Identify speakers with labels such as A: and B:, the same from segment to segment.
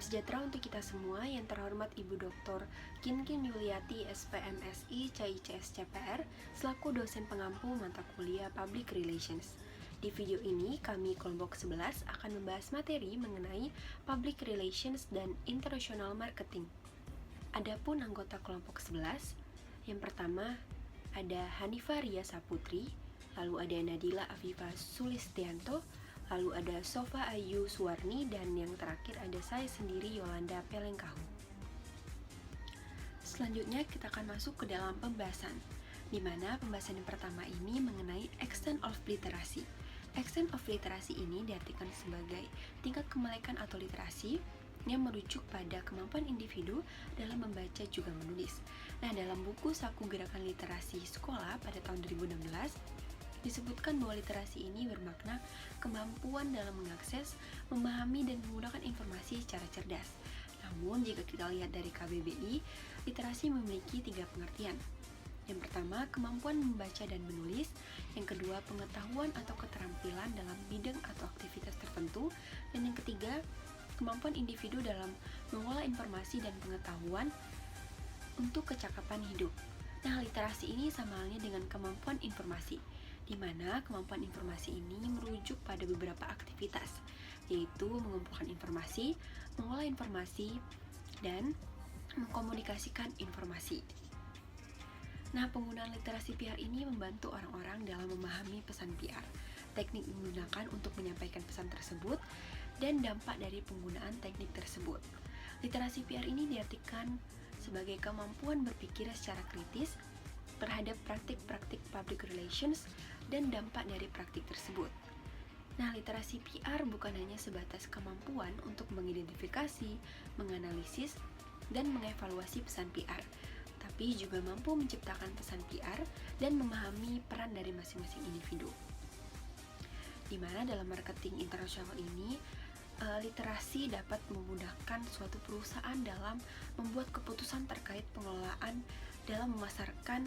A: sejahtera untuk kita semua. Yang terhormat Ibu Dr. Kinkin Yuliati, SPMSI, CICS CPR, selaku dosen pengampu mata kuliah Public Relations. Di video ini, kami kelompok 11 akan membahas materi mengenai Public Relations dan International Marketing. Adapun anggota kelompok 11, yang pertama ada Hanifah Ria Saputri, lalu ada Nadila Afifa Sulistianto, lalu ada Sofa Ayu Suwarni, dan yang terakhir ada saya sendiri, Yolanda Pelengkahu. Selanjutnya kita akan masuk ke dalam pembahasan, di mana pembahasan yang pertama ini mengenai extent of literacy. Extent of literacy ini diartikan sebagai tingkat kemelekan atau literasi yang merujuk pada kemampuan individu dalam membaca juga menulis. Nah, dalam buku Saku Gerakan Literasi Sekolah pada tahun 2016, disebutkan bahwa literasi ini bermakna kemampuan dalam mengakses, memahami, dan menggunakan informasi secara cerdas. Namun, jika kita lihat dari KBBI, literasi memiliki 3 pengertian. Yang pertama, kemampuan membaca dan menulis. Yang kedua, pengetahuan atau keterampilan dalam bidang atau aktivitas tertentu. Dan yang ketiga, kemampuan individu dalam mengolah informasi dan pengetahuan untuk kecakapan hidup. Nah, literasi ini sama halnya dengan kemampuan informasi, di mana kemampuan informasi ini merujuk pada beberapa aktivitas, yaitu mengumpulkan informasi, mengolah informasi, dan mengkomunikasikan informasi. Nah, penggunaan literasi PR ini membantu orang-orang dalam memahami pesan PR, teknik digunakan untuk menyampaikan pesan tersebut, dan dampak dari penggunaan teknik tersebut. Literasi PR ini diartikan sebagai kemampuan berpikir secara kritis terhadap praktik-praktik public relations dan dampak dari praktik tersebut. Nah, literasi PR bukan hanya sebatas kemampuan untuk mengidentifikasi, menganalisis, dan mengevaluasi pesan PR, tapi juga mampu menciptakan pesan PR dan memahami peran dari masing-masing individu. Di mana dalam marketing internasional ini, literasi dapat memudahkan suatu perusahaan dalam membuat keputusan terkait pengelolaan dalam memasarkan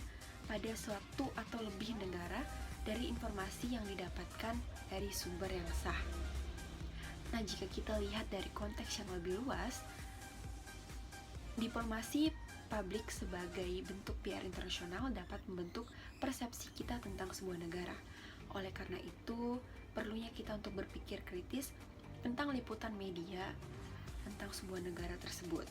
A: pada suatu atau lebih negara dari informasi yang didapatkan dari sumber yang sah. Nah, jika kita lihat dari konteks yang lebih luas, diplomasi publik sebagai bentuk PR internasional dapat membentuk persepsi kita tentang sebuah negara. Oleh karena itu, perlunya kita untuk berpikir kritis tentang liputan media tentang sebuah negara tersebut.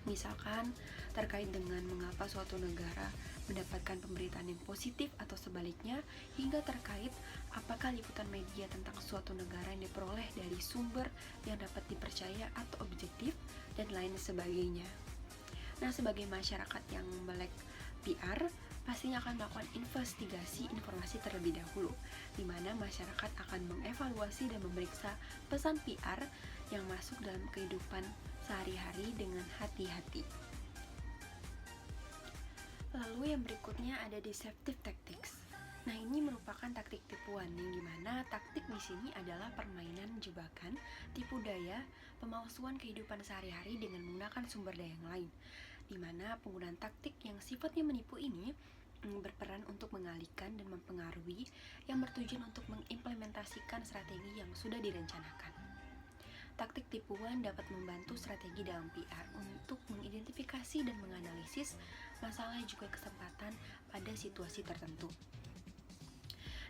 A: Misalkan terkait dengan mengapa suatu negara mendapatkan pemberitaan yang positif atau sebaliknya, hingga terkait apakah liputan media tentang suatu negara yang diperoleh dari sumber yang dapat dipercaya atau objektif, dan lain sebagainya. Nah, sebagai masyarakat yang melek PR, pastinya akan melakukan investigasi informasi terlebih dahulu, di mana masyarakat akan mengevaluasi dan memeriksa pesan PR yang masuk dalam kehidupan sehari-hari dengan hati-hati. Lalu yang berikutnya ada deceptive tactics. Nah, ini merupakan taktik tipuan, yang dimana taktik di sini adalah permainan jebakan, tipu daya, pemalsuan kehidupan sehari-hari dengan menggunakan sumber daya yang lain, dimana penggunaan taktik yang sifatnya menipu ini berperan untuk mengalihkan dan mempengaruhi yang bertujuan untuk mengimplementasikan strategi yang sudah direncanakan. Taktik tipuan dapat membantu strategi dalam PR untuk mengidentifikasi dan menganalisis masalah juga kesempatan pada situasi tertentu.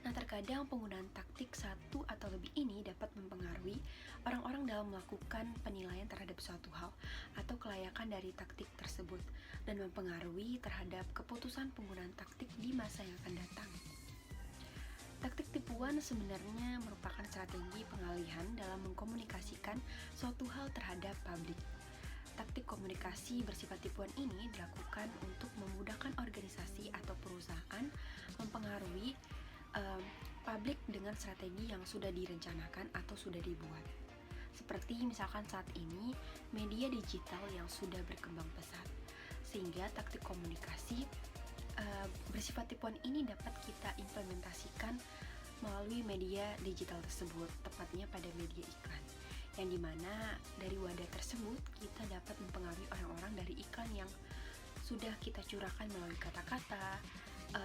A: Nah, terkadang penggunaan taktik satu atau lebih ini dapat mempengaruhi orang-orang dalam melakukan penilaian terhadap suatu hal atau kelayakan dari taktik tersebut, dan mempengaruhi terhadap keputusan penggunaan taktik di masa yang akan datang. Taktik tipuan sebenarnya merupakan strategi pengalihan dalam mengkomunikasikan suatu hal terhadap publik. Taktik komunikasi bersifat tipuan ini dilakukan untuk memudahkan organisasi atau perusahaan mempengaruhi publik dengan strategi yang sudah direncanakan atau sudah dibuat. Seperti misalkan saat ini media digital yang sudah berkembang pesat, sehingga taktik komunikasi bersifat tipuan ini dapat kita implementasikan melalui media digital tersebut, tepatnya pada media iklan, yang dimana dari wadah tersebut kita dapat mempengaruhi orang-orang dari iklan yang sudah kita curahkan melalui kata-kata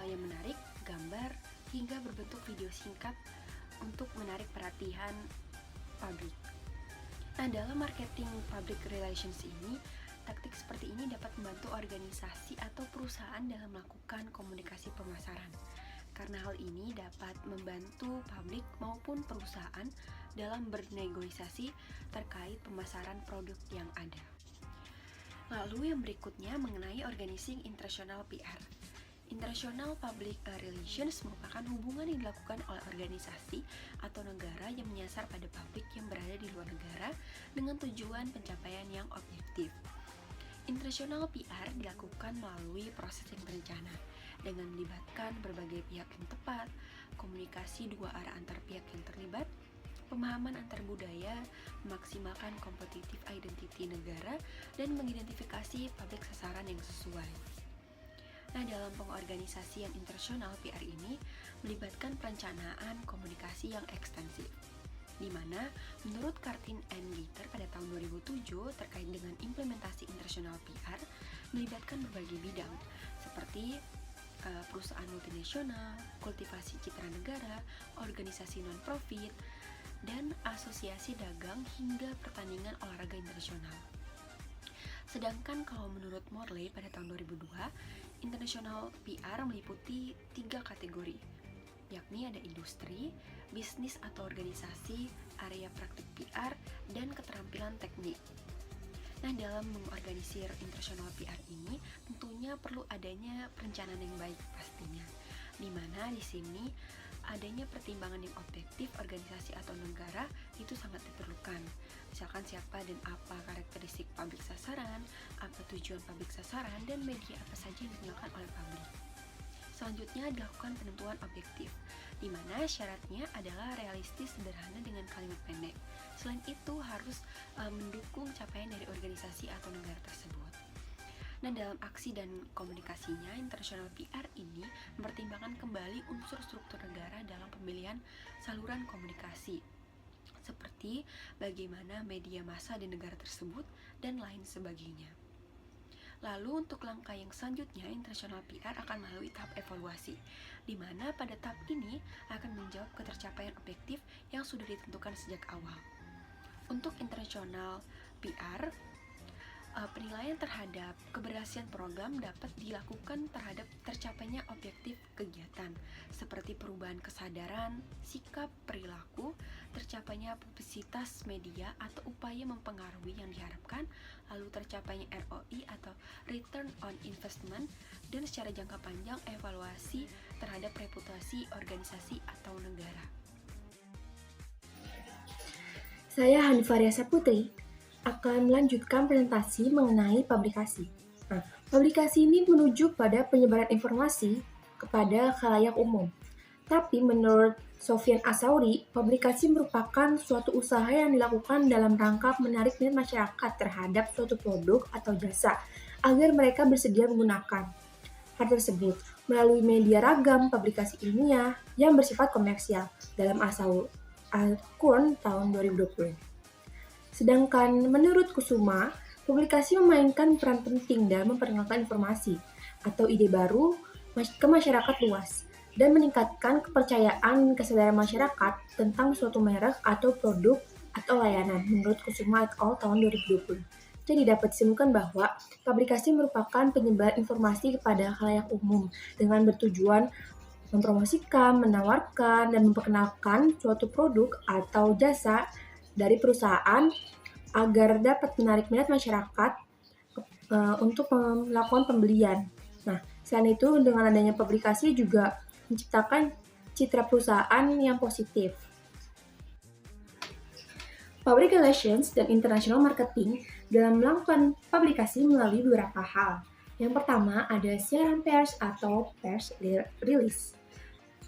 A: yang menarik, gambar, hingga berbentuk video singkat untuk menarik perhatian publik. Nah, dalam marketing public relations ini, taktik seperti ini dapat membantu organisasi atau perusahaan dalam melakukan komunikasi pemasaran. Karena hal ini dapat membantu publik maupun perusahaan dalam bernegosiasi terkait pemasaran produk yang ada. Lalu yang berikutnya mengenai organizing international PR. International Public Relations merupakan hubungan yang dilakukan oleh organisasi atau negara yang menyasar pada publik yang berada di luar negara dengan tujuan pencapaian yang objektif. International PR dilakukan melalui proses yang berencana dengan melibatkan berbagai pihak yang tepat, komunikasi dua arah antar pihak yang terlibat, pemahaman antar budaya, memaksimalkan competitive identity negara, dan mengidentifikasi publik sasaran yang sesuai. Nah, dalam pengorganisasian internasional PR ini melibatkan perencanaan komunikasi yang ekstensif, di mana menurut Kartin and Gaiter pada tahun 2007 terkait dengan implementasi internasional PR melibatkan berbagai bidang seperti perusahaan multinasional, kultivasi citra negara, organisasi non-profit, dan asosiasi dagang hingga pertandingan olahraga internasional. Sedangkan kalau menurut Morley pada tahun 2002, international PR meliputi 3 kategori, yakni ada industri, bisnis atau organisasi, area praktik PR, dan keterampilan teknik. Nah, dalam mengorganisir international PR ini tentunya perlu adanya perencanaan yang baik pastinya, di mana di sini adanya pertimbangan yang objektif organisasi atau negara itu sangat diperlukan. Misalkan siapa dan apa karakteristik publik sasaran, apa tujuan publik sasaran, dan media apa saja yang digunakan oleh publik. Selanjutnya dilakukan penentuan objektif, di mana syaratnya adalah realistis, sederhana, dengan kalimat pendek. Selain itu harus mendukung capaian dari organisasi atau negara tersebut. Nah, dalam aksi dan komunikasinya, international PR ini mempertimbangkan kembali unsur struktur negara dalam pemilihan saluran komunikasi, seperti bagaimana media massa di negara tersebut dan lain sebagainya. Lalu untuk langkah yang selanjutnya, international PR akan melalui tahap evaluasi, di mana pada tahap ini akan menjawab ketercapaian objektif yang sudah ditentukan sejak awal. Untuk international PR, penilaian terhadap keberhasilan program dapat dilakukan terhadap tercapainya objektif kegiatan, seperti perubahan kesadaran, sikap, perilaku, tercapainya publisitas media atau upaya mempengaruhi yang diharapkan, lalu tercapainya ROI atau Return on Investment, dan secara jangka panjang evaluasi terhadap reputasi organisasi atau negara.
B: Saya Hanifaria Saputri akan melanjutkan presentasi mengenai publikasi. Nah, publikasi ini menuju pada penyebaran informasi kepada khalayak umum. Tapi menurut Sofyan Asauri, publikasi merupakan suatu usaha yang dilakukan dalam rangka menarik minat masyarakat terhadap suatu produk atau jasa agar mereka bersedia menggunakan hal tersebut melalui media ragam publikasi ilmiah yang bersifat komersial dalam Al-Qur'an tahun 2020. Sedangkan menurut Kusuma, publikasi memainkan peran penting dalam memperkenalkan informasi atau ide baru ke masyarakat luas dan meningkatkan kepercayaan kesadaran masyarakat tentang suatu merek atau produk atau layanan menurut Kusuma et al. Tahun 2020. Jadi dapat disimpulkan bahwa publikasi merupakan penyebar informasi kepada khalayak umum dengan bertujuan mempromosikan, menawarkan, dan memperkenalkan suatu produk atau jasa dari perusahaan agar dapat menarik minat masyarakat untuk melakukan pembelian. Nah, selain itu dengan adanya publikasi juga menciptakan citra perusahaan yang positif. Public Relations dan International Marketing dalam melakukan publikasi melalui beberapa hal. Yang pertama ada siaran pers atau press release.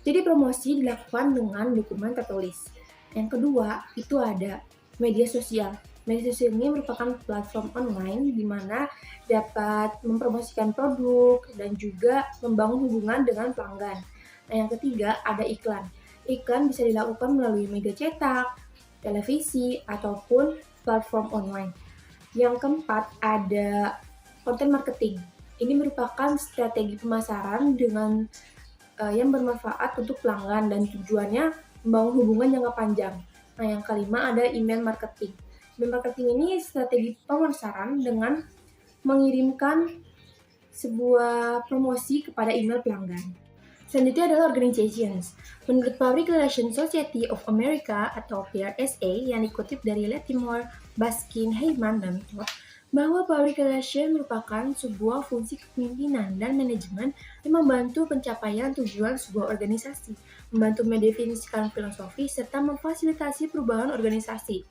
B: Jadi promosi dilakukan dengan dokumen tertulis. Yang kedua itu ada media sosial. Media sosial ini merupakan platform online di mana dapat mempromosikan produk dan juga membangun hubungan dengan pelanggan. Nah, yang ketiga ada iklan. Iklan bisa dilakukan melalui media cetak, televisi, ataupun platform online. Yang keempat ada content marketing. Ini merupakan strategi pemasaran dengan yang bermanfaat untuk pelanggan dan tujuannya membangun hubungan jangka panjang. Nah, yang kelima ada email marketing. Marketing ini strategi pemasaran dengan mengirimkan sebuah promosi kepada email pelanggan. Selanjutnya adalah organizations. Menurut Public Relations Society of America atau PRSA yang dikutip dari Latimore, Baskin, Heyman, dan Todd, bahwa public relations merupakan sebuah fungsi kepemimpinan dan manajemen yang membantu pencapaian tujuan sebuah organisasi, membantu mendefinisikan filosofi, serta memfasilitasi perubahan organisasi.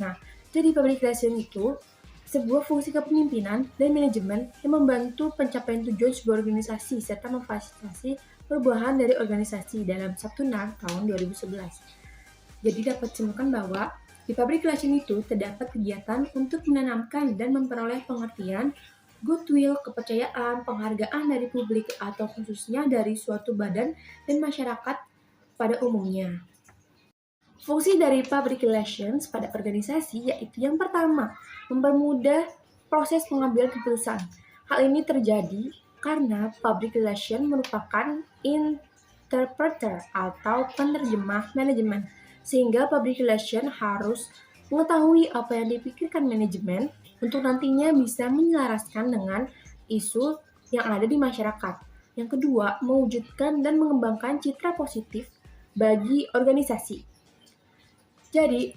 B: Nah, jadi public relations itu sebuah fungsi kepemimpinan dan manajemen yang membantu pencapaian tujuan sebuah organisasi serta memfasilitasi perubahan dari organisasi dalam Sabtu NAR tahun 2011. Jadi dapat disimpulkan bahwa di public relation itu terdapat kegiatan untuk menanamkan dan memperoleh pengertian, goodwill, kepercayaan, penghargaan dari publik atau khususnya dari suatu badan dan masyarakat pada umumnya. Fungsi dari public relations pada organisasi yaitu yang pertama, mempermudah proses pengambilan keputusan. Hal ini terjadi karena public relation merupakan interpreter atau penerjemah manajemen, sehingga public relation harus mengetahui apa yang dipikirkan manajemen untuk nantinya bisa menyelaraskan dengan isu yang ada di masyarakat. Yang kedua, mewujudkan dan mengembangkan citra positif bagi organisasi. Jadi,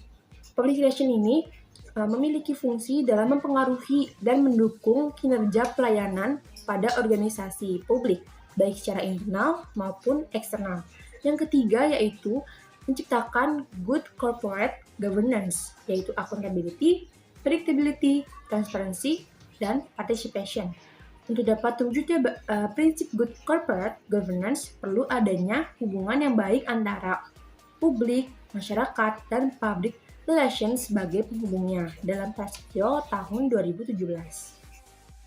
B: public relation ini memiliki fungsi dalam mempengaruhi dan mendukung kinerja pelayanan pada organisasi publik, baik secara internal maupun eksternal. Yang ketiga yaitu menciptakan good corporate governance, yaitu accountability, predictability, transparency, dan participation. Untuk dapat terwujudnya prinsip good corporate governance, perlu adanya hubungan yang baik antara publik, masyarakat, dan public relations sebagai penghubungnya dalam Prasetyo tahun 2017.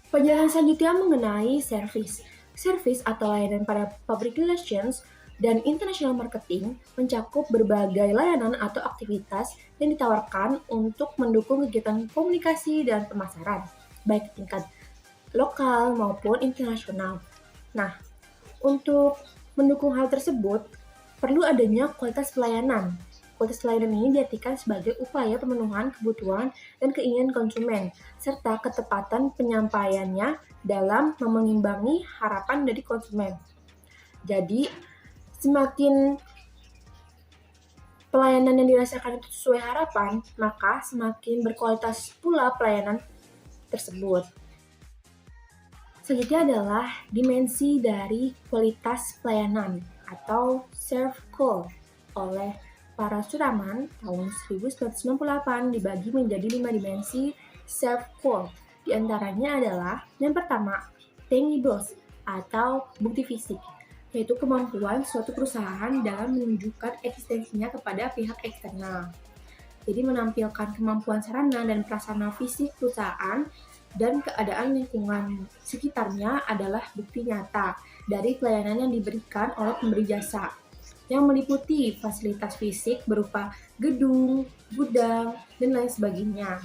B: Penjelasan selanjutnya mengenai service. Service atau layanan pada public relations dan international marketing mencakup berbagai layanan atau aktivitas yang ditawarkan untuk mendukung kegiatan komunikasi dan pemasaran, baik tingkat lokal maupun internasional. Nah, untuk mendukung hal tersebut, perlu adanya kualitas pelayanan. Kualitas pelayanan ini diartikan sebagai upaya pemenuhan kebutuhan dan keinginan konsumen, serta ketepatan penyampaiannya dalam mengimbangi harapan dari konsumen. Jadi, semakin pelayanan yang dirasakan itu sesuai harapan, maka semakin berkualitas pula pelayanan tersebut. Selanjutnya adalah dimensi dari kualitas pelayanan atau serve call oleh para Suraman tahun 1998 dibagi menjadi 5 dimensi serve call. Di antaranya adalah yang pertama, tangibles atau bukti fisik, yaitu kemampuan suatu perusahaan dalam menunjukkan eksistensinya kepada pihak eksternal. Jadi menampilkan kemampuan sarana dan prasarana fisik perusahaan dan keadaan lingkungan sekitarnya adalah bukti nyata dari pelayanan yang diberikan oleh pemberi jasa, yang meliputi fasilitas fisik berupa gedung, gudang, dan lain sebagainya,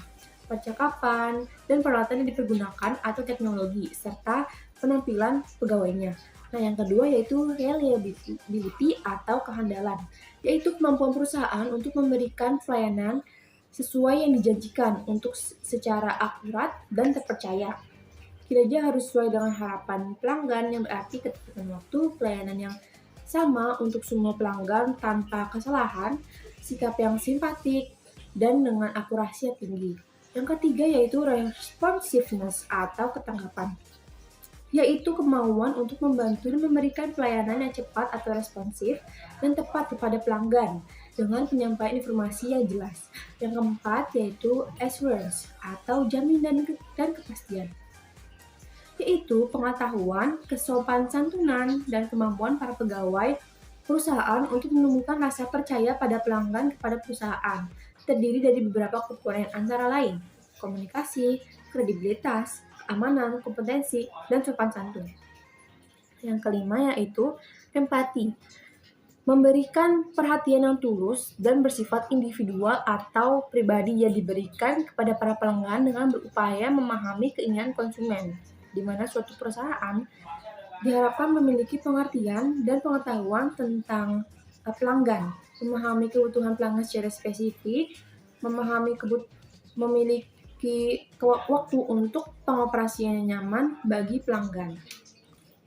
B: percakapan, dan peralatan yang dipergunakan atau teknologi, serta penampilan pegawainya. Nah, yang kedua yaitu reliability atau kehandalan, yaitu kemampuan perusahaan untuk memberikan pelayanan sesuai yang dijanjikan untuk secara akurat dan terpercaya. Kinerja harus sesuai dengan harapan pelanggan, yang berarti ketepatan waktu, pelayanan yang sama untuk semua pelanggan tanpa kesalahan, sikap yang simpatik, dan dengan akurasi yang tinggi. Yang ketiga yaitu responsiveness atau ketanggapan, yaitu kemauan untuk membantu dan memberikan pelayanan yang cepat atau responsif dan tepat kepada pelanggan dengan penyampaian informasi yang jelas. Yang keempat yaitu assurance atau jaminan dan kepastian, yaitu pengetahuan, kesopan santunan, dan kemampuan para pegawai perusahaan untuk menemukan rasa percaya pada pelanggan kepada perusahaan, terdiri dari beberapa komponen antara lain, komunikasi, kredibilitas, keamanan, kompetensi, dan sopan santun. Yang kelima yaitu empati, memberikan perhatian yang tulus dan bersifat individual atau pribadi yang diberikan kepada para pelanggan dengan berupaya memahami keinginan konsumen, di mana suatu perusahaan diharapkan memiliki pengertian dan pengetahuan tentang pelanggan, memahami kebutuhan pelanggan secara spesifik, memahami memiliki waktu untuk pengoperasian yang nyaman bagi pelanggan.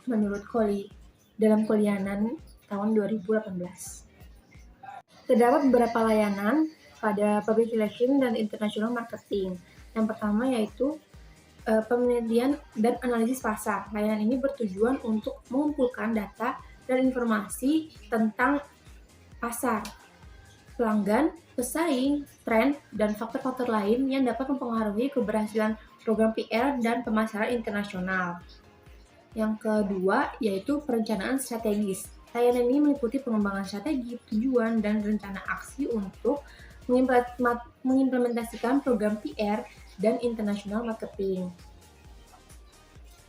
B: Menurut Koli, dalam kuliahan tahun 2018. Terdapat beberapa layanan pada public relation dan international marketing. Yang pertama yaitu penelitian dan analisis pasar. Layanan ini bertujuan untuk mengumpulkan data dan informasi tentang pasar, pelanggan, pesaing, tren, dan faktor-faktor lain yang dapat mempengaruhi keberhasilan program PR dan pemasaran internasional. Yang kedua yaitu perencanaan strategis. Layanan ini meliputi pengembangan strategi, tujuan, dan rencana aksi untuk mengimplementasikan program PR dan international marketing.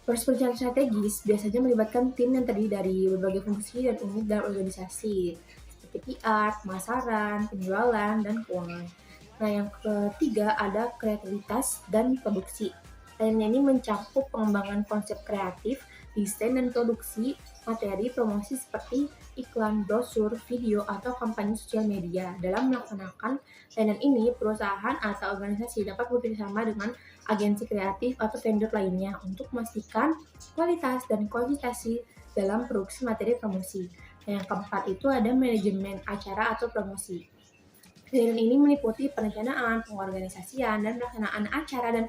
B: Proses perencanaan strategis biasanya melibatkan tim yang terdiri dari berbagai fungsi dan unit dalam organisasi, seperti PR, pemasaran, penjualan, dan keuangan. Nah, yang ketiga ada kreativitas dan produksi. Layanan ini mencakup pengembangan konsep kreatif, desain dan produksi materi promosi seperti iklan, brosur, video, atau kampanye sosial media. Dalam melaksanakan layanan ini, perusahaan atau organisasi dapat bekerjasama dengan agensi kreatif atau vendor lainnya untuk memastikan kualitas dan konsistensi dalam produksi materi promosi. Yang keempat itu ada manajemen acara atau promosi. Layanan ini meliputi perencanaan, pengorganisasian, dan pelaksanaan acara dan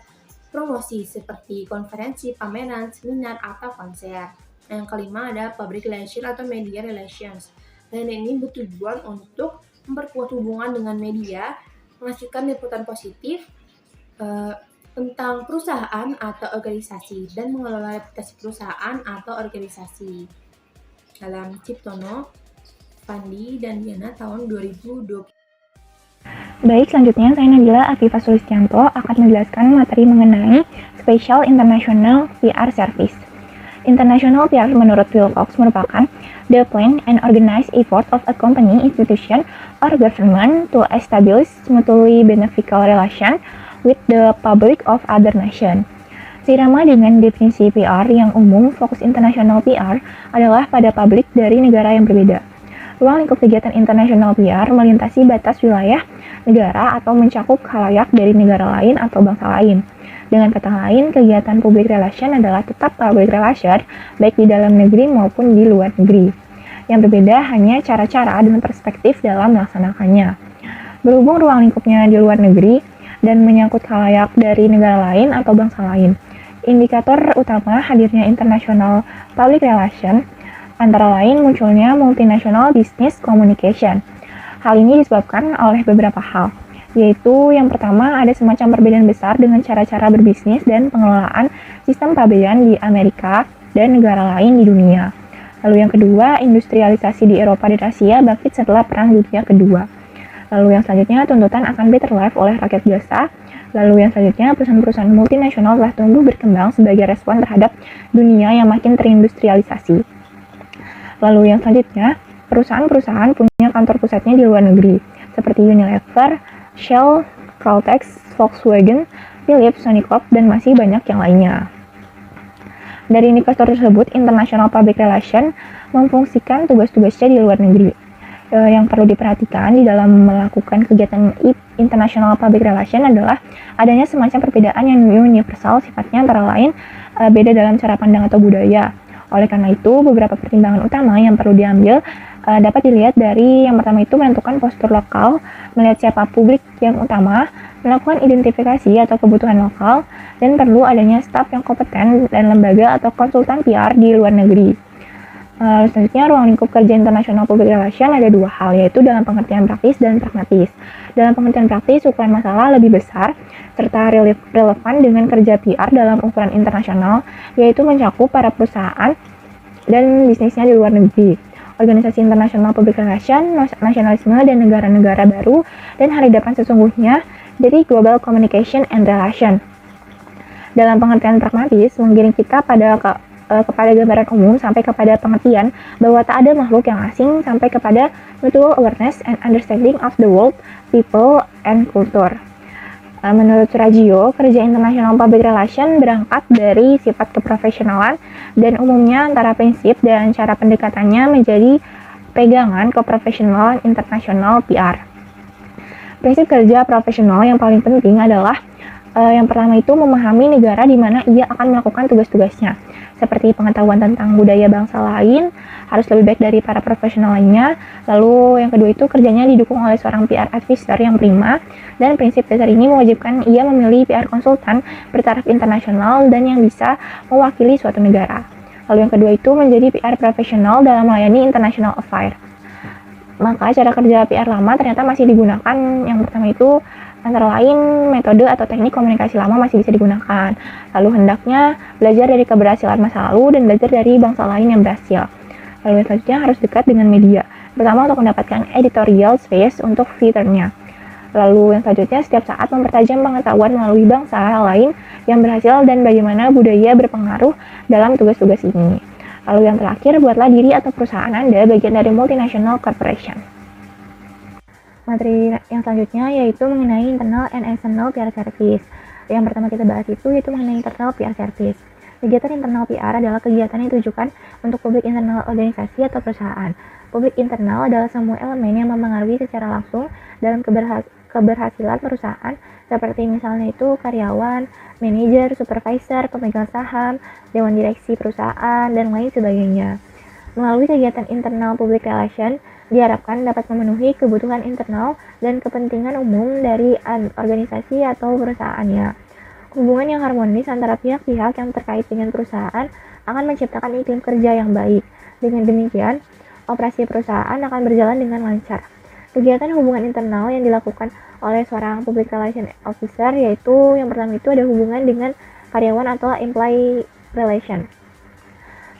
B: promosi seperti konferensi, pameran, seminar, atau konser. Yang kelima ada public relation atau media relations. Layanan ini bertujuan untuk memperkuat hubungan dengan media, menghasilkan liputan positif tentang perusahaan atau organisasi, dan mengelola reputasi perusahaan atau organisasi. Dalam Ciptono, Pandi, dan Diana tahun 2020.
C: Baik, selanjutnya saya Nabila Afifah Sulistianto akan menjelaskan materi mengenai Special International PR Service. International PR menurut Wilcox merupakan the plan and organized effort of a company, institution, or government to establish mutually beneficial relation with the public of other nation. Seirama dengan definisi PR yang umum, fokus international PR adalah pada publik dari negara yang berbeda. Ruang lingkup kegiatan international PR melintasi batas wilayah negara atau mencakup khalayak dari negara lain atau bangsa lain. Dengan kata lain, kegiatan public relation adalah tetap public relation, baik di dalam negeri maupun di luar negeri. Yang berbeda hanya cara-cara dan perspektif dalam melaksanakannya. Berhubung ruang lingkupnya di luar negeri dan menyangkut khalayak dari negara lain atau bangsa lain, indikator utama hadirnya international public relation antara lain munculnya multinational business communication. Hal ini disebabkan oleh beberapa hal, yaitu yang pertama ada semacam perbedaan besar dengan cara-cara berbisnis dan pengelolaan sistem pabean di Amerika dan negara lain di dunia. Lalu yang kedua, industrialisasi di Eropa dan Asia bangkit setelah Perang Dunia Kedua. Lalu yang selanjutnya, tuntutan akan better life oleh rakyat biasa. Lalu yang selanjutnya, perusahaan-perusahaan multinasional telah tumbuh berkembang sebagai respon terhadap dunia yang makin terindustrialisasi. Lalu yang selanjutnya, perusahaan-perusahaan punya kantor pusatnya di luar negeri, seperti Unilever, Shell, Caltex, Volkswagen, Philips, Sonicorp, dan masih banyak yang lainnya. Dari indikator tersebut, International Public Relation memfungsikan tugas-tugasnya di luar negeri. Yang perlu diperhatikan di dalam melakukan kegiatan International Public Relation adalah adanya semacam perbedaan yang universal sifatnya antara lain beda dalam cara pandang atau budaya. Oleh karena itu, beberapa pertimbangan utama yang perlu diambil dapat dilihat dari yang pertama itu menentukan postur lokal, melihat siapa publik yang utama, melakukan identifikasi atau kebutuhan lokal, dan perlu adanya staf yang kompeten dan lembaga atau konsultan PR di luar negeri. Selanjutnya, ruang lingkup kerja internasional public relation ada dua hal, yaitu dalam pengertian praktis dan pragmatis. Dalam pengertian praktis, ukuran masalah lebih besar, serta relevan dengan kerja PR dalam ukuran internasional, yaitu mencakup para perusahaan dan bisnisnya di luar negeri, organisasi internasional public relation, nasionalisme dan negara-negara baru, dan hari depan sesungguhnya dari global communication and relation. Dalam pengertian pragmatis, menggiring kita kepada gambaran umum sampai kepada pengertian bahwa tak ada makhluk yang asing sampai kepada mutual awareness and understanding of the world, people, and culture. Menurut Suragio, kerja international public relation berangkat dari sifat keprofesionalan dan umumnya antara prinsip dan cara pendekatannya menjadi pegangan keprofesionalan internasional PR. Prinsip kerja profesional yang paling penting adalah yang pertama itu memahami negara di mana ia akan melakukan tugas-tugasnya, seperti pengetahuan tentang budaya bangsa lain, harus lebih baik dari para profesional lainnya. Lalu yang kedua itu kerjanya didukung oleh seorang PR advisor yang prima, dan prinsip dasar ini mewajibkan ia memilih PR konsultan bertaraf internasional dan yang bisa mewakili suatu negara. Lalu yang kedua itu menjadi PR profesional dalam melayani international affair. Maka cara kerja PR lama ternyata masih digunakan. Yang pertama itu antara lain metode atau teknik komunikasi lama masih bisa digunakan. Lalu hendaknya belajar dari keberhasilan masa lalu dan belajar dari bangsa lain yang berhasil. Lalu yang selanjutnya harus dekat dengan media. Pertama untuk mendapatkan editorial space untuk fiturnya. Lalu yang selanjutnya setiap saat mempertajam pengetahuan melalui bangsa lain yang berhasil dan bagaimana budaya berpengaruh dalam tugas-tugas ini. Lalu yang terakhir, buatlah diri atau perusahaan Anda bagian dari multinational corporation. Materi yang selanjutnya yaitu mengenai internal and external PR service. Yang pertama kita bahas itu yaitu mengenai internal PR service. Kegiatan internal PR adalah kegiatan yang ditujukan untuk publik internal organisasi atau perusahaan. Publik internal adalah semua elemen yang mempengaruhi secara langsung dalam keberhasilan perusahaan, seperti misalnya itu karyawan, manajer, supervisor, pemegang saham, dewan direksi perusahaan, dan lain sebagainya. Melalui kegiatan internal public relation, diharapkan dapat memenuhi kebutuhan internal dan kepentingan umum dari organisasi atau perusahaannya. Hubungan yang harmonis antara pihak-pihak yang terkait dengan perusahaan akan menciptakan iklim kerja yang baik. Dengan demikian, operasi perusahaan akan berjalan dengan lancar. Kegiatan hubungan internal yang dilakukan oleh seorang public relation officer yaitu yang pertama itu ada hubungan dengan karyawan atau employee relation.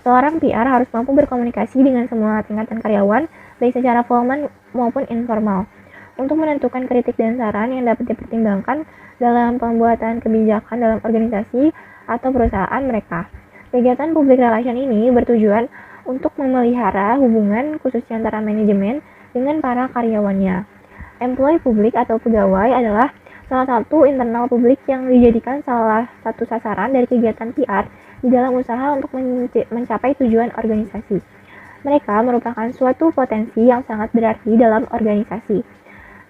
C: Seorang PR harus mampu berkomunikasi dengan semua tingkatan karyawan, baik secara formal maupun informal, untuk menentukan kritik dan saran yang dapat dipertimbangkan dalam pembuatan kebijakan dalam organisasi atau perusahaan mereka. Kegiatan public relation ini bertujuan untuk memelihara hubungan khususnya antara manajemen dengan para karyawannya. Employee publik atau pegawai adalah salah satu internal publik yang dijadikan salah satu sasaran dari kegiatan PR di dalam usaha untuk mencapai tujuan organisasi. Mereka merupakan suatu potensi yang sangat berarti dalam organisasi.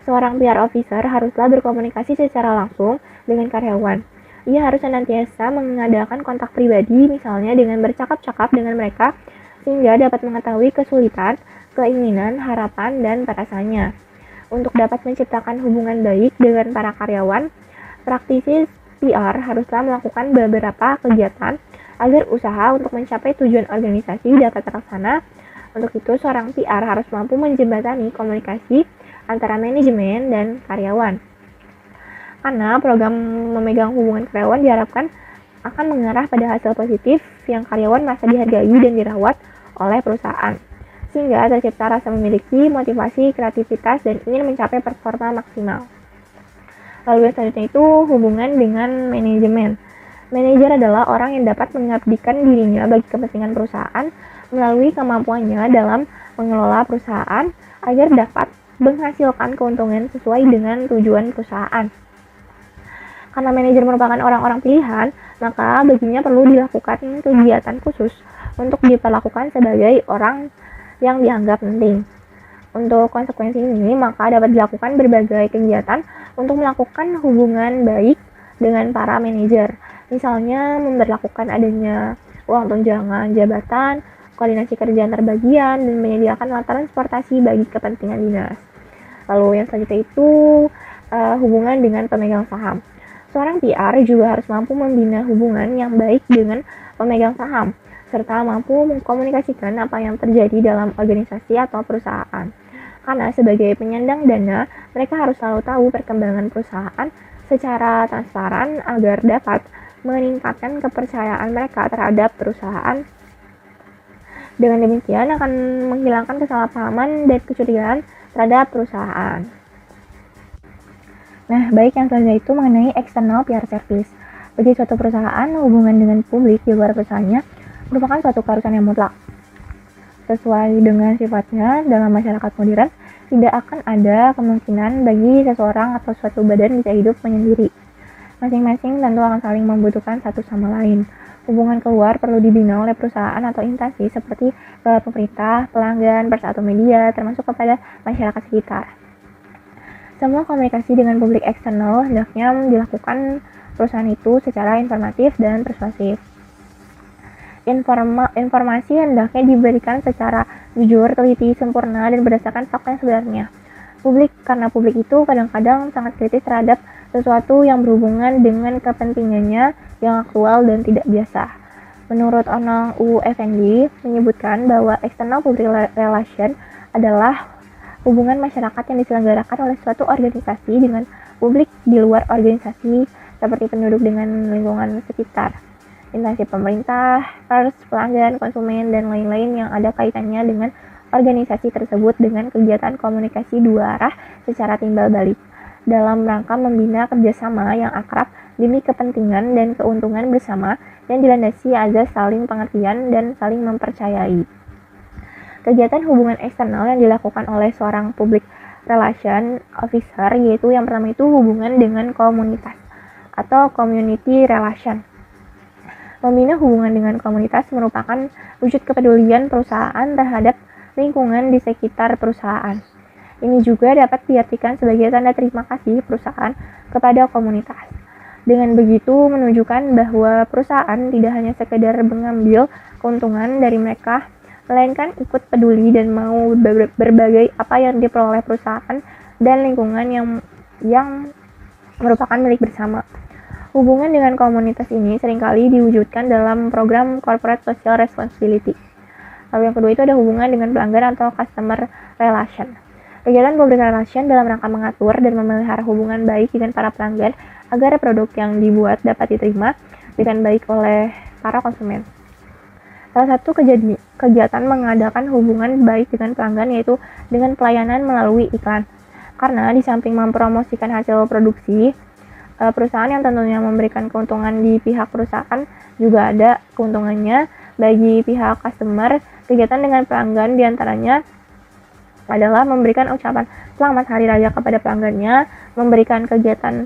C: Seorang PR officer haruslah berkomunikasi secara langsung dengan karyawan. Ia harus senantiasa mengadakan kontak pribadi, misalnya dengan bercakap-cakap dengan mereka, sehingga dapat mengetahui kesulitan, keinginan, harapan, dan batasannya. Untuk dapat menciptakan hubungan baik dengan para karyawan, praktisi PR haruslah melakukan beberapa kegiatan agar usaha untuk mencapai tujuan organisasi dapat terlaksana. Untuk itu, seorang PR harus mampu menjembatani komunikasi antara manajemen dan karyawan. Karena program memegang hubungan karyawan diharapkan akan mengarah pada hasil positif yang karyawan merasa dihargai dan dirawat oleh perusahaan, sehingga tercipta rasa memiliki motivasi, kreativitas, dan ingin mencapai performa maksimal. Lalu yang selanjutnya itu hubungan dengan manajemen. Manajer adalah orang yang dapat mengabdikan dirinya bagi kepentingan perusahaan melalui kemampuannya dalam mengelola perusahaan agar dapat menghasilkan keuntungan sesuai dengan tujuan perusahaan. Karena manajer merupakan orang-orang pilihan, maka baginya perlu dilakukan kegiatan khusus untuk diperlakukan sebagai orang yang dianggap penting. Untuk konsekuensi ini, maka dapat dilakukan berbagai kegiatan untuk melakukan hubungan baik dengan para manajer. Misalnya, memberlakukan adanya uang tunjangan jabatan, koordinasi kerja antar bagian, dan menyediakan alat transportasi bagi kepentingan dinas. Lalu yang selanjutnya itu hubungan dengan pemegang saham. Seorang PR juga harus mampu membina hubungan yang baik dengan pemegang saham, serta mampu mengkomunikasikan apa yang terjadi dalam organisasi atau perusahaan. Karena sebagai penyandang dana, mereka harus selalu tahu perkembangan perusahaan secara transparan agar dapat meningkatkan kepercayaan mereka terhadap perusahaan. Dengan demikian akan menghilangkan kesalahpahaman dan kecurigaan terhadap perusahaan. Nah, baik yang selanjutnya itu mengenai external PR service. Bagi suatu perusahaan, hubungan dengan publik di luar perusahaannya merupakan suatu keharusan yang mutlak. Sesuai dengan sifatnya dalam masyarakat modern, tidak akan ada kemungkinan bagi seseorang atau suatu badan bisa hidup menyendiri. Masing-masing tentu akan saling membutuhkan satu sama lain. Hubungan keluar perlu dibina oleh perusahaan atau instansi seperti pemerintah, pelanggan, pers atau media, termasuk kepada masyarakat sekitar. Semua komunikasi dengan publik eksternal hendaknya dilakukan perusahaan itu secara informatif dan persuasif. Informasi hendaknya diberikan secara jujur, teliti, sempurna, dan berdasarkan fakta yang sebenarnya. Karena publik itu kadang-kadang sangat kritis terhadap sesuatu yang berhubungan dengan kepentingannya yang aktual dan tidak biasa. Menurut Onong U. Effendi, menyebutkan bahwa external public relation adalah hubungan masyarakat yang diselenggarakan oleh suatu organisasi dengan publik di luar organisasi, seperti penduduk dengan lingkungan sekitar, instansi pemerintah, pers, pelanggan, konsumen, dan lain-lain yang ada kaitannya dengan organisasi tersebut dengan kegiatan komunikasi dua arah secara timbal balik, dalam rangka membina kerjasama yang akrab demi kepentingan dan keuntungan bersama yang dilandasi azas saling pengertian dan saling mempercayai. Kegiatan hubungan eksternal yang dilakukan oleh seorang public relation officer yaitu yang pertama itu hubungan dengan komunitas atau community relation. Membina hubungan dengan komunitas merupakan wujud kepedulian perusahaan terhadap lingkungan di sekitar perusahaan. Ini juga dapat diartikan sebagai tanda terima kasih perusahaan kepada komunitas. Dengan begitu menunjukkan bahwa perusahaan tidak hanya sekedar mengambil keuntungan dari mereka, melainkan ikut peduli dan mau berbagai apa yang diperoleh perusahaan dan lingkungan yang merupakan milik bersama. Hubungan dengan komunitas ini seringkali diwujudkan dalam program corporate social responsibility. Lalu yang kedua itu ada hubungan dengan pelanggan atau customer relation. Kegiatan public relation dalam rangka mengatur dan memelihara hubungan baik dengan para pelanggan agar produk yang dibuat dapat diterima dengan baik oleh para konsumen. Salah satu kegiatan mengadakan hubungan baik dengan pelanggan yaitu dengan pelayanan melalui iklan. Karena di samping mempromosikan hasil produksi, perusahaan yang tentunya memberikan keuntungan di pihak perusahaan juga ada keuntungannya bagi pihak customer. Kegiatan dengan pelanggan diantaranya adalah memberikan ucapan selamat hari raya kepada pelanggannya, memberikan kejutan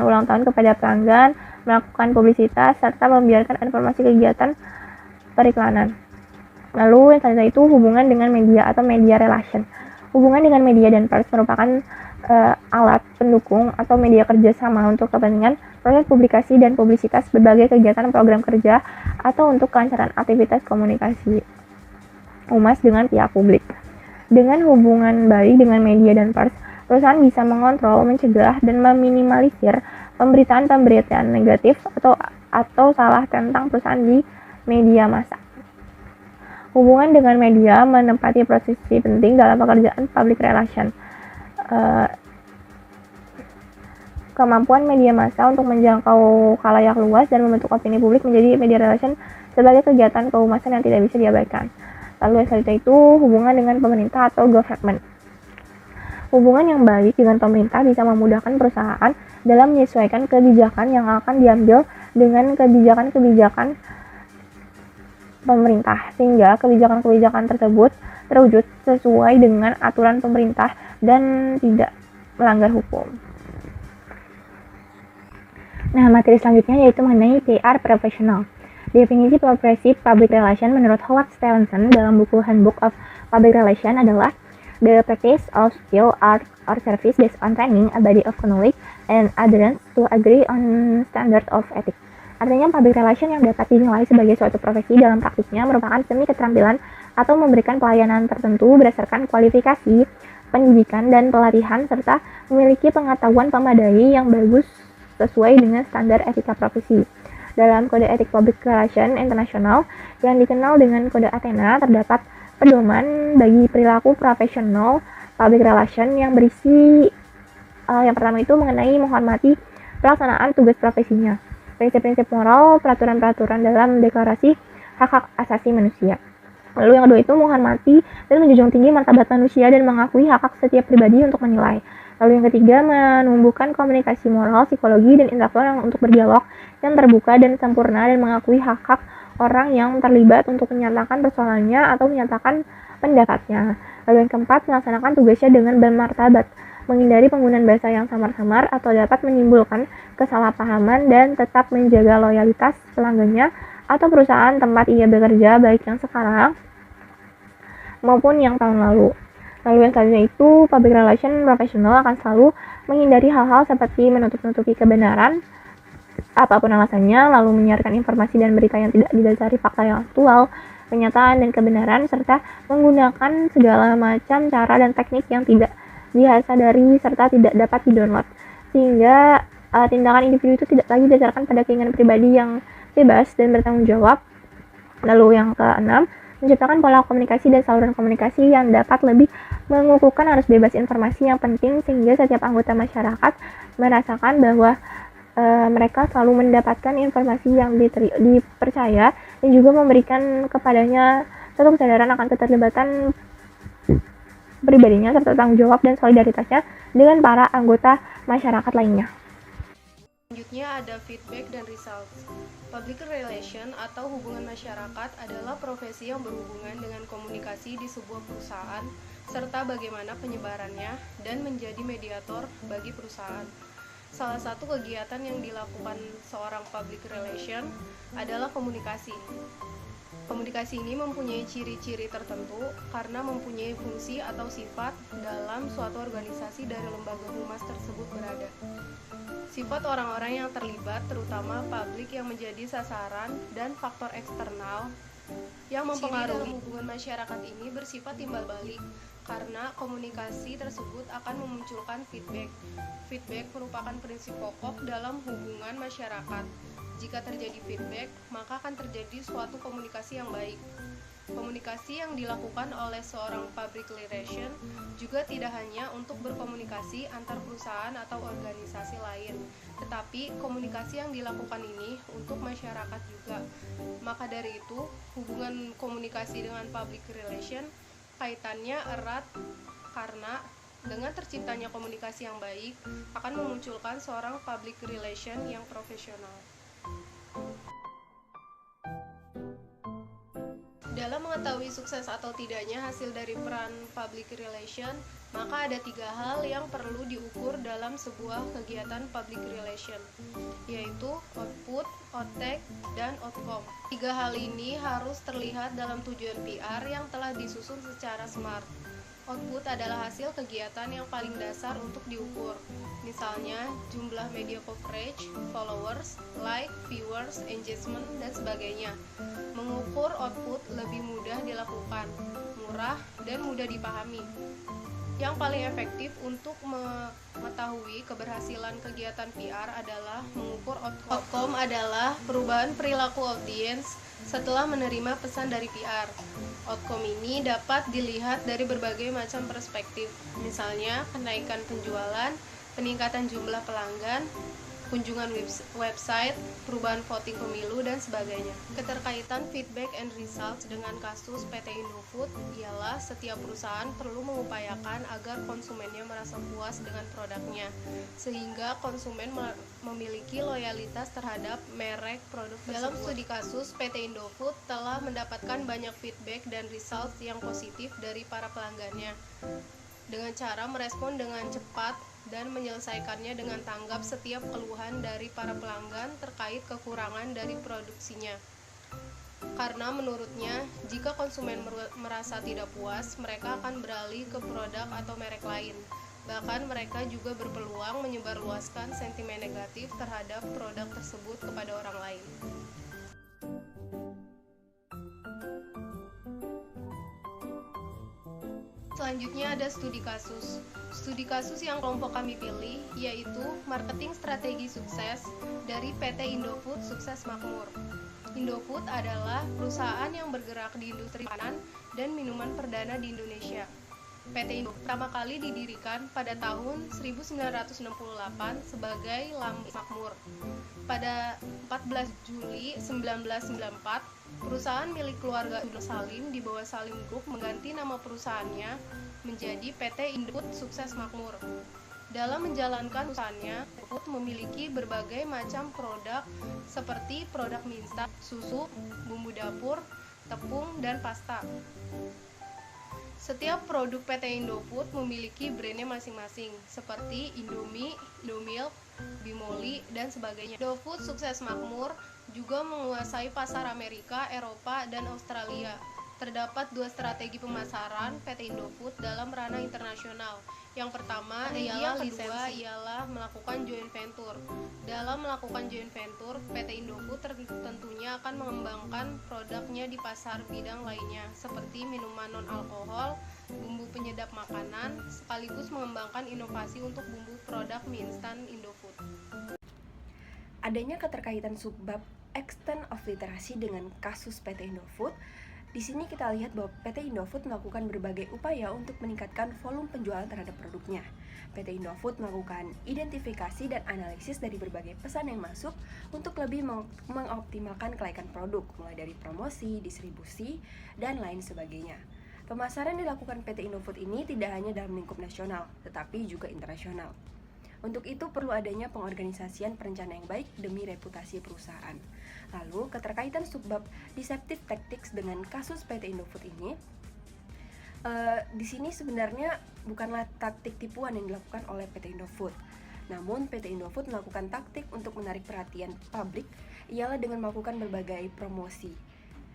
C: ulang tahun kepada pelanggan, melakukan publisitas, serta membiarkan informasi kegiatan periklanan. Lalu yang selanjutnya itu hubungan dengan media atau media relation. Hubungan dengan media dan pers merupakan alat pendukung atau media kerjasama untuk kepentingan proses publikasi dan publisitas berbagai kegiatan program kerja atau untuk kelancaran aktivitas komunikasi humas dengan pihak publik. Dengan hubungan baik dengan media dan pers, perusahaan bisa mengontrol, mencegah, dan meminimalisir pemberitaan-pemberitaan negatif atau salah tentang perusahaan di media massa. Hubungan dengan media menempati posisi penting dalam pekerjaan public relation. Kemampuan media massa untuk menjangkau khalayak luas dan membentuk opini publik menjadi media relation sebagai kegiatan kehumasan yang tidak bisa diabaikan. Lalu yang selanjutnya itu hubungan dengan pemerintah atau government. Hubungan yang baik dengan pemerintah bisa memudahkan perusahaan dalam menyesuaikan kebijakan yang akan diambil dengan kebijakan-kebijakan pemerintah, sehingga kebijakan-kebijakan tersebut terwujud sesuai dengan aturan pemerintah dan tidak melanggar hukum. Nah, materi selanjutnya yaitu mengenai PR profesional. Definisi profesi public relation menurut Howard Stevenson dalam buku Handbook of Public Relation adalah the practice of skill, art, or service based on training, a body of knowledge, and adherence to agree on standard of ethics. Artinya, public relation yang dapat dinilai sebagai suatu profesi dalam praktiknya merupakan seni keterampilan atau memberikan pelayanan tertentu berdasarkan kualifikasi, pendidikan, dan pelatihan, serta memiliki pengetahuan memadai yang bagus sesuai dengan standar etika profesi. Dalam Kode Etik Public Relation Internasional yang dikenal dengan Kode Athena, terdapat pedoman bagi perilaku profesional public relation yang berisi yang pertama itu mengenai menghormati pelaksanaan tugas profesinya, prinsip-prinsip moral, peraturan-peraturan dalam deklarasi hak-hak asasi manusia. Lalu yang kedua itu menghormati dan menjunjung tinggi martabat manusia dan mengakui hak-hak setiap pribadi untuk menilai. Lalu yang ketiga, menumbuhkan komunikasi moral, psikologi, dan intelektual untuk berdialog yang terbuka dan sempurna dan mengakui hak-hak orang yang terlibat untuk menyatakan persoalannya atau menyatakan pendapatnya. Lalu yang keempat, melaksanakan tugasnya dengan bermartabat, menghindari penggunaan bahasa yang samar-samar atau dapat menimbulkan kesalahpahaman dan tetap menjaga loyalitas pelanggannya atau perusahaan tempat ia bekerja, baik yang sekarang maupun yang tahun lalu. Lalu yang selanjutnya itu, public relation professional akan selalu menghindari hal-hal seperti menutup-nutupi kebenaran, apapun alasannya, lalu menyiarkan informasi dan berita yang tidak didasari fakta yang aktual, kenyataan dan kebenaran, serta menggunakan segala macam cara dan teknik yang tidak disadari serta tidak dapat di-download. Sehingga tindakan individu itu tidak lagi didasarkan pada keinginan pribadi yang bebas dan bertanggung jawab. Lalu yang keenam, menciptakan pola komunikasi dan saluran komunikasi yang dapat lebih mengukuhkan arus bebas informasi yang penting sehingga setiap anggota masyarakat merasakan bahwa mereka selalu mendapatkan informasi yang dipercaya dan juga memberikan kepadanya suatu kesadaran akan keterlibatan pribadinya serta tanggung jawab dan solidaritasnya dengan para anggota masyarakat lainnya.
D: Selanjutnya ada feedback dan results. Public relation atau hubungan masyarakat adalah profesi yang berhubungan dengan komunikasi di sebuah perusahaan serta bagaimana penyebarannya dan menjadi mediator bagi perusahaan. Salah satu kegiatan yang dilakukan seorang public relation adalah komunikasi. Komunikasi ini mempunyai ciri-ciri tertentu karena mempunyai fungsi atau sifat dalam suatu organisasi dari lembaga humas tersebut berada. Sifat orang-orang yang terlibat, terutama publik yang menjadi sasaran dan faktor eksternal yang mempengaruhi dalam hubungan masyarakat ini bersifat timbal balik karena komunikasi tersebut akan memunculkan feedback. Feedback merupakan prinsip pokok dalam hubungan masyarakat. Jika terjadi feedback, maka akan terjadi suatu komunikasi yang baik. Komunikasi yang dilakukan oleh seorang public relation juga tidak hanya untuk berkomunikasi antar perusahaan atau organisasi lain, tetapi komunikasi yang dilakukan ini untuk masyarakat juga. Maka dari itu, hubungan komunikasi dengan public relation kaitannya erat karena dengan terciptanya komunikasi yang baik akan memunculkan seorang public relation yang profesional. Dalam mengetahui sukses atau tidaknya hasil dari peran public relation, maka ada 3 hal yang perlu diukur dalam sebuah kegiatan public relation, yaitu output, outtake, dan outcome. 3 hal ini harus terlihat dalam tujuan PR yang telah disusun secara smart. Output adalah hasil kegiatan yang paling dasar untuk diukur, misalnya jumlah media coverage, followers, like, viewers, engagement, dan sebagainya. Mengukur output lebih mudah dilakukan, murah, dan mudah dipahami. Yang paling efektif untuk mengetahui keberhasilan kegiatan PR adalah mengukur outcome. Outcome adalah perubahan perilaku audiens setelah menerima pesan dari PR. Outcome ini dapat dilihat dari berbagai macam perspektif, misalnya kenaikan penjualan, peningkatan jumlah pelanggan, kunjungan website, perubahan voting pemilu, dan sebagainya. Keterkaitan feedback and results dengan kasus PT Indofood ialah setiap perusahaan perlu mengupayakan agar konsumennya merasa puas dengan produknya, sehingga konsumen memiliki loyalitas terhadap merek produk tersebut. Dalam studi kasus, PT Indofood telah mendapatkan banyak feedback dan results yang positif dari para pelanggannya, dengan cara merespon dengan cepat dan menyelesaikannya dengan tanggap setiap keluhan dari para pelanggan terkait kekurangan dari produksinya. Karena menurutnya, jika konsumen merasa tidak puas, mereka akan beralih ke produk atau merek lain. Bahkan mereka juga berpeluang menyebarluaskan sentimen negatif terhadap produk tersebut kepada orang lain. Selanjutnya ada studi kasus. Studi kasus yang kelompok kami pilih yaitu Marketing Strategi Sukses dari PT Indofood Sukses Makmur. Indofood adalah perusahaan yang bergerak di industri makanan dan minuman perdana di Indonesia. PT Indofood pertama kali didirikan pada tahun 1968 sebagai Lambung Makmur. Pada 14 Juli 1994, perusahaan milik keluarga Salim di bawah Salim Group mengganti nama perusahaannya menjadi PT Indofood Sukses Makmur. Dalam menjalankan usahanya, Indofood memiliki berbagai macam produk seperti produk mie instan, susu, bumbu dapur, tepung, dan pasta. Setiap produk PT Indofood memiliki brandnya masing-masing, seperti Indomie, Indomilk, Bimoli, dan sebagainya. Indofood Sukses Makmur juga menguasai pasar Amerika, Eropa, dan Australia. Terdapat dua strategi pemasaran PT Indofood dalam ranah internasional. Yang pertama ialah melakukan joint venture. Dalam melakukan joint venture, PT Indofood tentunya akan mengembangkan produknya di pasar bidang lainnya seperti minuman non-alkohol, bumbu penyedap makanan, sekaligus mengembangkan inovasi untuk bumbu produk mie instan Indofood.
A: Adanya keterkaitan subbab extent of literasi dengan kasus PT Indofood. Di sini kita lihat bahwa PT Indofood melakukan berbagai upaya untuk meningkatkan volume penjualan terhadap produknya. PT Indofood melakukan identifikasi dan analisis dari berbagai pesan yang masuk untuk lebih mengoptimalkan kelaikan produk, mulai dari promosi, distribusi, dan lain sebagainya. Pemasaran dilakukan PT Indofood ini tidak hanya dalam lingkup nasional, tetapi juga internasional. Untuk itu perlu adanya pengorganisasian perencanaan yang baik demi reputasi perusahaan. Lalu, keterkaitan subbab deceptive tactics dengan kasus PT Indofood ini, di sini sebenarnya bukanlah taktik tipuan yang dilakukan oleh PT Indofood. Namun, PT Indofood melakukan taktik untuk menarik perhatian publik, ialah dengan melakukan berbagai promosi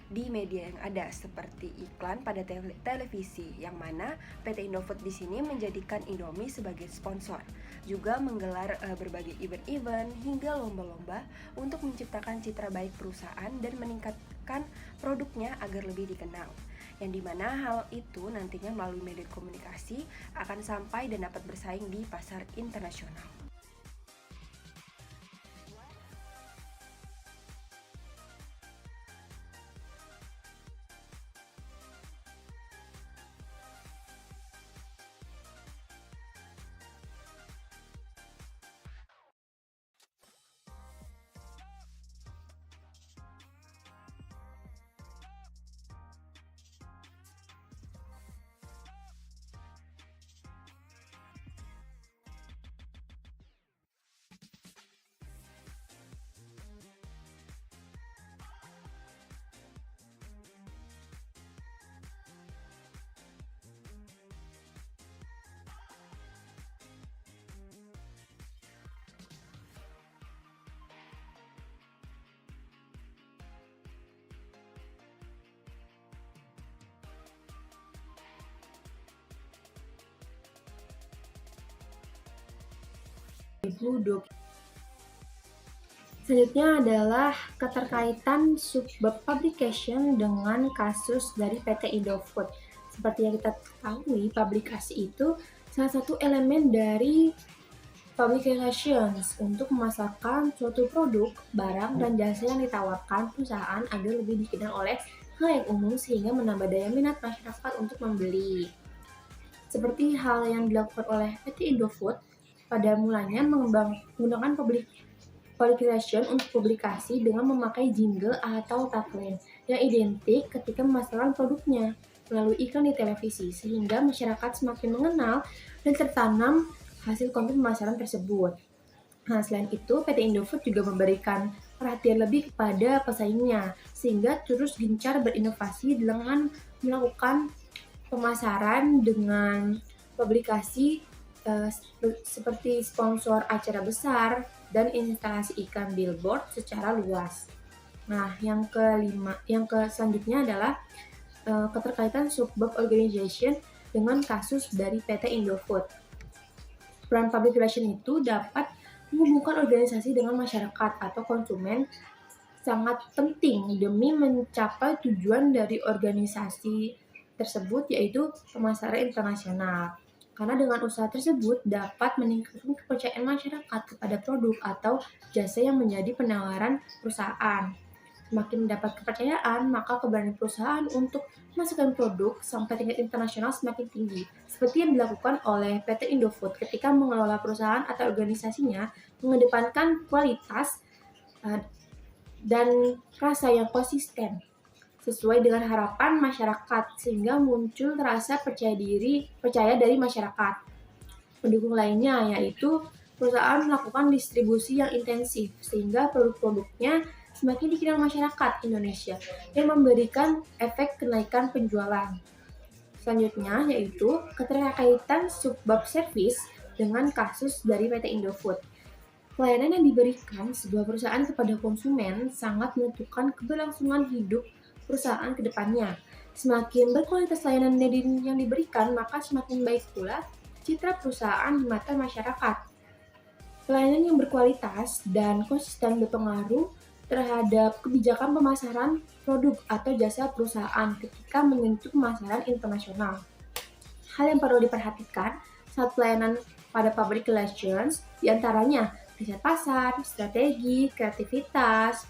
A: di media yang ada seperti iklan pada televisi, yang mana PT Indofood di sini menjadikan Indomie sebagai sponsor, juga menggelar berbagai event-event hingga lomba-lomba untuk menciptakan citra baik perusahaan dan meningkatkan produknya agar lebih dikenal. Yang dimana hal itu nantinya melalui media komunikasi akan sampai dan dapat bersaing di pasar internasional.
B: Selanjutnya adalah keterkaitan subbab publication dengan kasus dari PT Indofood. Seperti yang kita ketahui, publikasi itu salah satu elemen dari public relations untuk memasarkan suatu produk, barang, dan jasa yang ditawarkan perusahaan agar lebih dikenal oleh khalayak umum sehingga menambah daya minat masyarakat untuk membeli. Seperti hal yang dilakukan oleh PT Indofood, pada mulanya menggunakan public relation untuk publikasi dengan memakai jingle atau tagline yang identik ketika memasarkan produknya melalui iklan di televisi, sehingga masyarakat semakin mengenal dan tertanam hasil konten pemasaran tersebut. Nah, selain itu, PT Indofood juga memberikan perhatian lebih kepada pesaingnya, sehingga terus gencar berinovasi dengan melakukan pemasaran dengan publikasi seperti sponsor acara besar dan instalasi iklan billboard secara luas. Nah, yang selanjutnya adalah keterkaitan subbab organization dengan kasus dari PT Indofood. Peran public relation itu dapat menghubungkan organisasi dengan masyarakat atau konsumen sangat penting demi mencapai tujuan dari organisasi tersebut, yaitu pemasaran internasional. Karena dengan usaha tersebut dapat meningkatkan kepercayaan masyarakat kepada produk atau jasa yang menjadi penawaran perusahaan. Semakin mendapat kepercayaan, maka keberanian perusahaan untuk memasarkan produk sampai tingkat internasional semakin tinggi. Seperti yang dilakukan oleh PT Indofood ketika mengelola perusahaan atau organisasinya, mengedepankan kualitas dan rasa yang konsisten sesuai dengan harapan masyarakat, sehingga muncul rasa percaya dari masyarakat. Pendukung lainnya yaitu perusahaan melakukan distribusi yang intensif, sehingga produk-produknya semakin dikenal masyarakat Indonesia yang memberikan efek kenaikan penjualan. Selanjutnya yaitu keterkaitan subbab service dengan kasus dari PT Indofood. Pelayanan yang diberikan sebuah perusahaan kepada konsumen sangat menentukan keberlangsungan hidup perusahaan ke depannya. Semakin berkualitas layanan yang diberikan, maka semakin baik pula citra perusahaan di mata masyarakat. Pelayanan yang berkualitas dan konsisten berpengaruh terhadap kebijakan pemasaran produk atau jasa perusahaan ketika menyentuh pemasaran internasional. Hal yang perlu diperhatikan saat pelayanan pada public relations diantaranya riset pasar, strategi, kreativitas,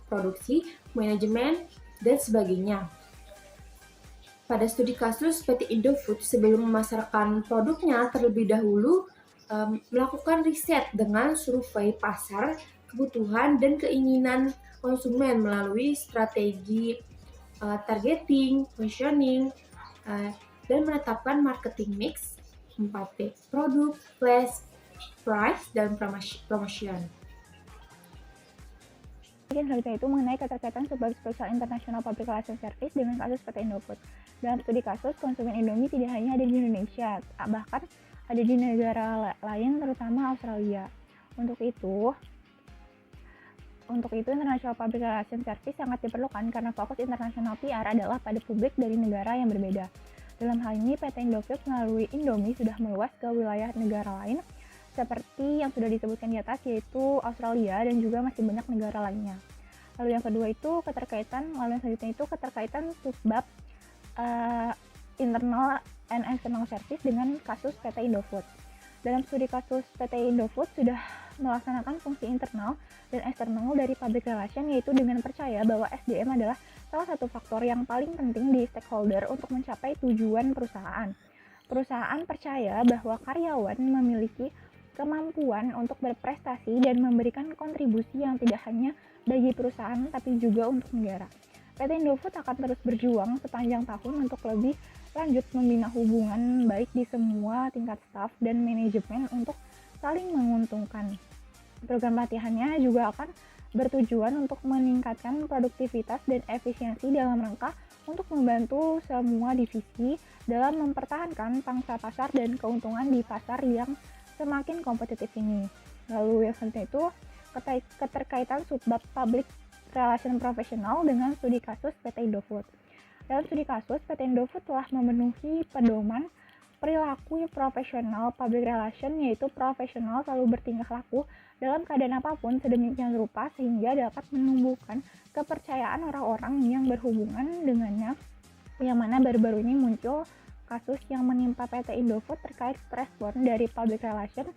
B: produksi, manajemen, dan sebagainya. Pada studi kasus PT Indofood sebelum memasarkan produknya terlebih dahulu melakukan riset dengan survei pasar, kebutuhan dan keinginan konsumen melalui strategi targeting, positioning, dan menetapkan marketing mix 4P, produk, place, price, dan promotion.
C: Bagian selanjutnya itu mengenai keterkaitan sebuah Special International Public Relations Service dengan kasus PT Indofood. Dalam studi kasus, konsumen Indomie tidak hanya ada di Indonesia, bahkan ada di negara lain terutama Australia. Untuk itu International Public Relations Service sangat diperlukan karena fokus internasional PR adalah pada publik dari negara yang berbeda. Dalam hal ini, PT Indofood melalui Indomie sudah meluas ke wilayah negara lain seperti yang sudah disebutkan di atas, yaitu Australia dan juga masih banyak negara lainnya. Lalu yang kedua itu keterkaitan subbab internal and external service dengan kasus PT Indofood. Dalam studi kasus PT Indofood sudah melaksanakan fungsi internal dan eksternal dari public relation, yaitu dengan percaya bahwa SDM adalah salah satu faktor yang paling penting di stakeholder untuk mencapai tujuan perusahaan. Perusahaan percaya bahwa karyawan memiliki kemampuan untuk berprestasi dan memberikan kontribusi yang tidak hanya bagi perusahaan tapi juga untuk negara. PT Indofood akan terus berjuang sepanjang tahun untuk lebih lanjut membina hubungan baik di semua tingkat staf dan manajemen untuk saling menguntungkan. Program latihannya juga akan bertujuan untuk meningkatkan produktivitas dan efisiensi dalam rangka untuk membantu semua divisi dalam mempertahankan pangsa pasar dan keuntungan di pasar yang semakin kompetitif ini. Lalu yang selanjutnya itu keterkaitan subbab public relation profesional dengan studi kasus PT Indofood. Dalam studi kasus, PT Indofood telah memenuhi pedoman perilaku profesional public relation, yaitu profesional selalu bertingkah laku dalam keadaan apapun sedemikian rupa sehingga dapat menumbuhkan kepercayaan orang-orang yang berhubungan dengannya, yang mana baru-baru ini muncul kasus yang menimpa PT Indofood terkait respon dari public relation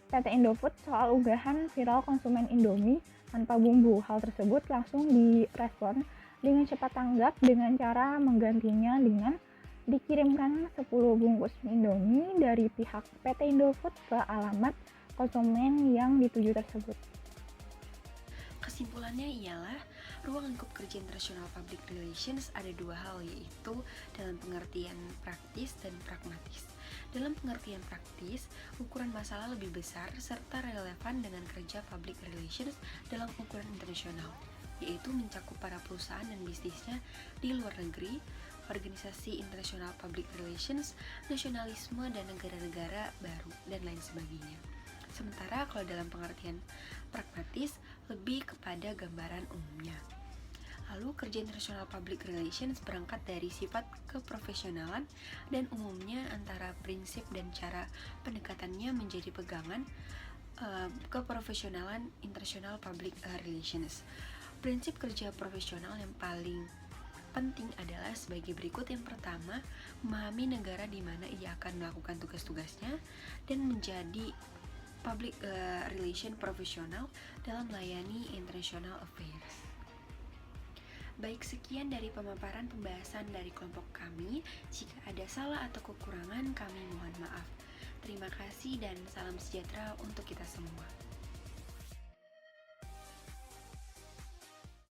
C: PT Indofood soal unggahan viral konsumen Indomie tanpa bumbu. Hal tersebut langsung direspon dengan cepat tanggap dengan cara menggantinya dengan dikirimkan 10 bungkus Indomie dari pihak PT Indofood ke alamat konsumen yang dituju tersebut.
A: Kesimpulannya ialah ruang lingkup kerja internasional public relations ada dua hal, yaitu dalam pengertian praktis dan pragmatis. Dalam pengertian praktis, ukuran masalah lebih besar serta relevan dengan kerja public relations dalam ukuran internasional, yaitu mencakup para perusahaan dan bisnisnya di luar negeri, organisasi internasional public relations, nasionalisme dan negara-negara baru, dan lain sebagainya. Sementara kalau dalam pengertian pragmatis lebih kepada gambaran umumnya. Lalu kerja internasional public relations berangkat dari sifat keprofesionalan dan umumnya antara prinsip dan cara pendekatannya menjadi pegangan keprofesionalan international public relations. Prinsip kerja profesional yang paling penting adalah sebagai berikut. Yang pertama, memahami negara di mana ia akan melakukan tugas-tugasnya dan menjadi public relation profesional dalam melayani international affairs. Baik, sekian dari pemaparan pembahasan dari kelompok kami. Jika ada salah atau kekurangan, kami mohon maaf. Terima kasih dan salam sejahtera untuk kita semua.